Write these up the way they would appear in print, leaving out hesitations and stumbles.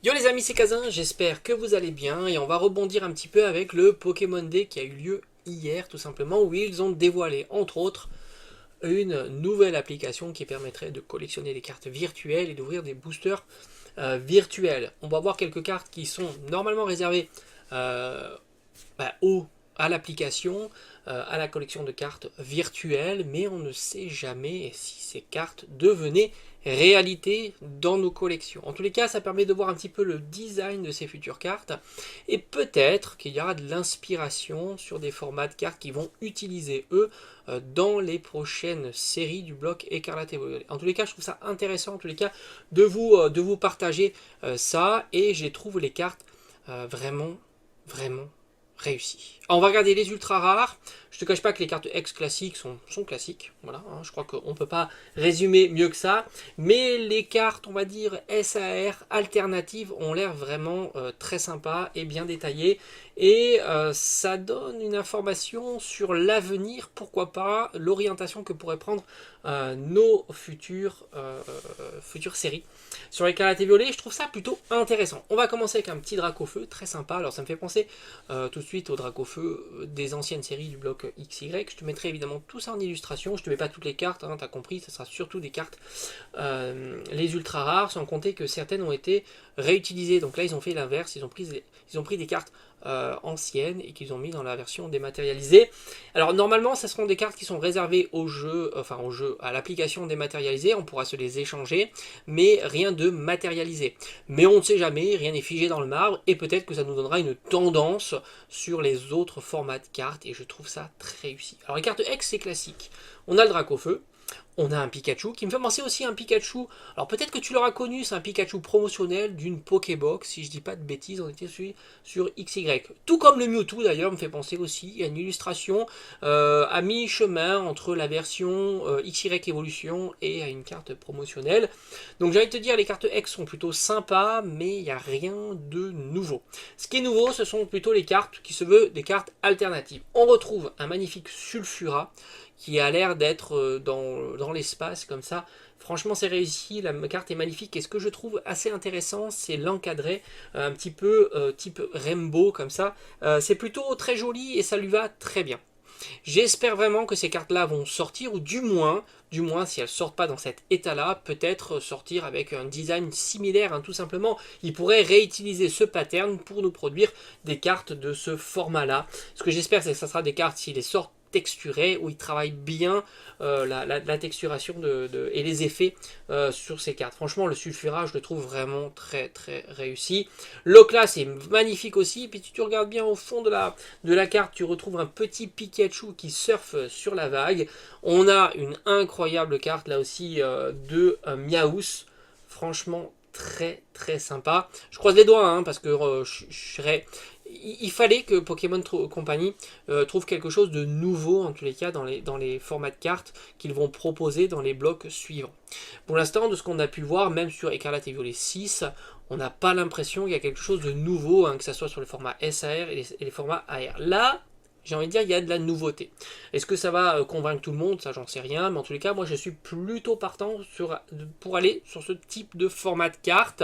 Yo les amis, c'est Kazin, j'espère que vous allez bien et on va rebondir un petit peu avec le Pokémon Day qui a eu lieu hier tout simplement où ils ont dévoilé entre autres une nouvelle application qui permettrait de collectionner des cartes virtuelles et d'ouvrir des boosters virtuels. On va voir quelques cartes qui sont normalement réservées euh, à l'application, à la collection de cartes virtuelles, mais on ne sait jamais si ces cartes devenaient réalité dans nos collections. En tous les cas, ça permet de voir un petit peu le design de ces futures cartes, et peut-être qu'il y aura de l'inspiration sur des formats de cartes qui vont utiliser eux dans les prochaines séries du bloc Écarlate et Violet. En tous les cas, je trouve ça intéressant en tous les cas de vous partager ça, et je trouve les cartes vraiment réussi. On va regarder les ultra rares. Je te cache pas que les cartes X classiques sont classiques. Voilà, hein, je crois qu'on ne peut pas résumer mieux que ça. Mais les cartes, on va dire SAR alternatives, ont l'air vraiment très sympas et bien détaillées. Et ça donne une information sur l'avenir, pourquoi pas, l'orientation que pourraient prendre nos futures séries. Sur Écarlate et Violet, je trouve ça plutôt intéressant. On va commencer avec un petit Dracofeu, très sympa. Alors ça me fait penser tout de suite au Dracofeu des anciennes séries du bloc XY. Je te mettrai évidemment tout ça en illustration. Je te mets pas toutes les cartes, hein, t'as compris, ce sera surtout des cartes les ultra rares, sans compter que certaines ont été réutilisées. Donc là, ils ont fait l'inverse, ils ont pris des cartes anciennes et qu'ils ont mis dans la version dématérialisée. Alors normalement, ce seront des cartes qui sont réservées au jeu, à l'application dématérialisée. On pourra se les échanger, mais rien de matérialisé. Mais on ne sait jamais, rien n'est figé dans le marbre, et peut-être que ça nous donnera une tendance sur les autres formats de cartes, et je trouve ça très réussi. Alors les cartes X, c'est classique. On a le Dracofeu. On a un Pikachu qui me fait penser aussi à un Pikachu. Alors peut-être que tu l'auras connu, c'est un Pikachu promotionnel d'une Pokébox. Si je dis pas de bêtises, on était sur XY. Tout comme le Mewtwo d'ailleurs, me fait penser aussi à une illustration à mi-chemin entre la version XY Evolution et à une carte promotionnelle. Donc j'ai envie de te dire, les cartes X sont plutôt sympas, mais il n'y a rien de nouveau. Ce qui est nouveau, ce sont plutôt les cartes qui se veulent des cartes alternatives. On retrouve un magnifique Sulfura qui a l'air d'être dans l'espace comme ça. Franchement, c'est réussi, la carte est magnifique, et ce que je trouve assez intéressant, c'est l'encadré, un petit peu type Rainbow comme ça. C'est plutôt très joli et ça lui va très bien. J'espère vraiment que ces cartes-là vont sortir, ou du moins si elles sortent pas dans cet état-là, peut-être sortir avec un design similaire, hein, tout simplement. Ils pourraient réutiliser ce pattern pour nous produire des cartes de ce format-là. Ce que j'espère, c'est que ça sera des cartes, s'ils les sortent texturées, où ils travaillent bien la texturation et les effets sur ces cartes. Franchement, le Sulfura, je le trouve vraiment très réussi. L'Oclas est magnifique aussi. Puis tu regardes bien au fond de la carte, tu retrouves un petit Pikachu qui surfe sur la vague. On a une incroyable carte là aussi de Miaous. Franchement, très sympa. Je croise les doigts, hein, parce que il fallait que Pokémon Company trouve quelque chose de nouveau, en tous les cas, dans les formats de cartes qu'ils vont proposer dans les blocs suivants. Pour l'instant, de ce qu'on a pu voir, même sur Écarlate et Violet 6, on n'a pas l'impression qu'il y a quelque chose de nouveau, hein, que ce soit sur le format SAR et les formats AR. Là, j'ai envie de dire, il y a de la nouveauté. Est-ce que ça va convaincre tout le monde? Ça, j'en sais rien. Mais en tous les cas, moi, je suis plutôt partant pour aller sur ce type de format de carte.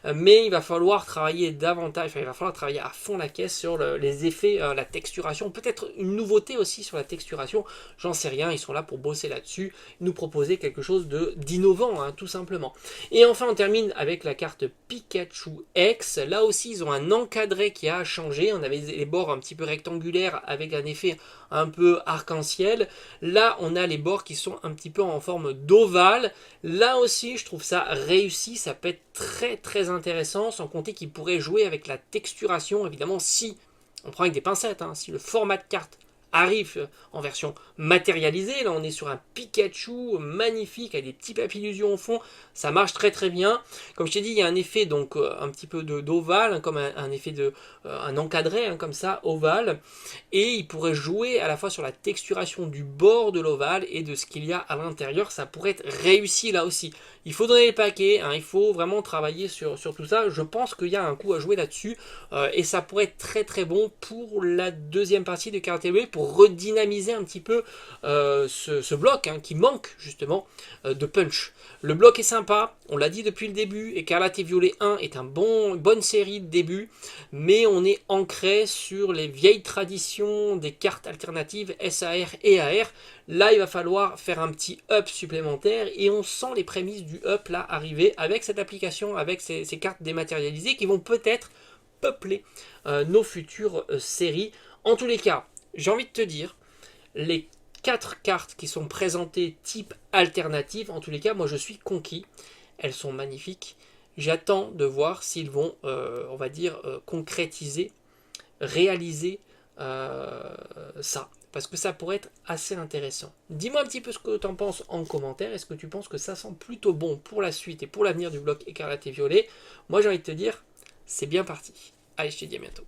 Mais il va falloir travailler davantage. Enfin, il va falloir travailler à fond la caisse sur les effets, la texturation. Peut-être une nouveauté aussi sur la texturation. J'en sais rien. Ils sont là pour bosser là-dessus. Nous proposer quelque chose d'innovant, hein, tout simplement. Et enfin, on termine avec la carte Pikachu X. Là aussi, ils ont un encadré qui a changé. On avait les bords un petit peu rectangulaires avec un effet un peu arc-en-ciel. Là, on a les bords qui sont un petit peu en forme d'ovale. Là aussi, je trouve ça réussi. Ça peut être très intéressant, sans compter qu'il pourrait jouer avec la texturation. Évidemment, si on prend avec des pincettes, hein, si le format de carte arrive en version matérialisée. Là, on est sur un Pikachu magnifique avec des petits papillusions au fond. Ça marche très bien. Comme je t'ai dit, il y a un effet donc un petit peu d'ovale, hein, comme un effet un encadré, hein, comme ça, ovale. Et il pourrait jouer à la fois sur la texturation du bord de l'ovale et de ce qu'il y a à l'intérieur. Ça pourrait être réussi là aussi. Il faut donner les paquets, hein, il faut vraiment travailler sur tout ça. Je pense qu'il y a un coup à jouer là-dessus. Et ça pourrait être très bon pour la deuxième partie de Écarlate et Violet, pour pour redynamiser un petit peu ce bloc qui manque justement de punch. Le bloc est sympa, on l'a dit depuis le début, Écarlate et Violet 1 est une bonne série de début, mais on est ancré sur les vieilles traditions des cartes alternatives SAR et AR. Là, il va falloir faire un petit up supplémentaire et on sent les prémices du up là arriver avec cette application, avec ces cartes dématérialisées qui vont peut-être peupler nos futures séries. En tous les cas, j'ai envie de te dire, les 4 cartes qui sont présentées type alternative, en tous les cas, moi je suis conquis. Elles sont magnifiques. J'attends de voir s'ils vont, on va dire, concrétiser, réaliser ça. Parce que ça pourrait être assez intéressant. Dis-moi un petit peu ce que tu en penses en commentaire. Est-ce que tu penses que ça sent plutôt bon pour la suite et pour l'avenir du bloc Écarlate et Violet? Moi j'ai envie de te dire, c'est bien parti. Allez, je te dis à bientôt.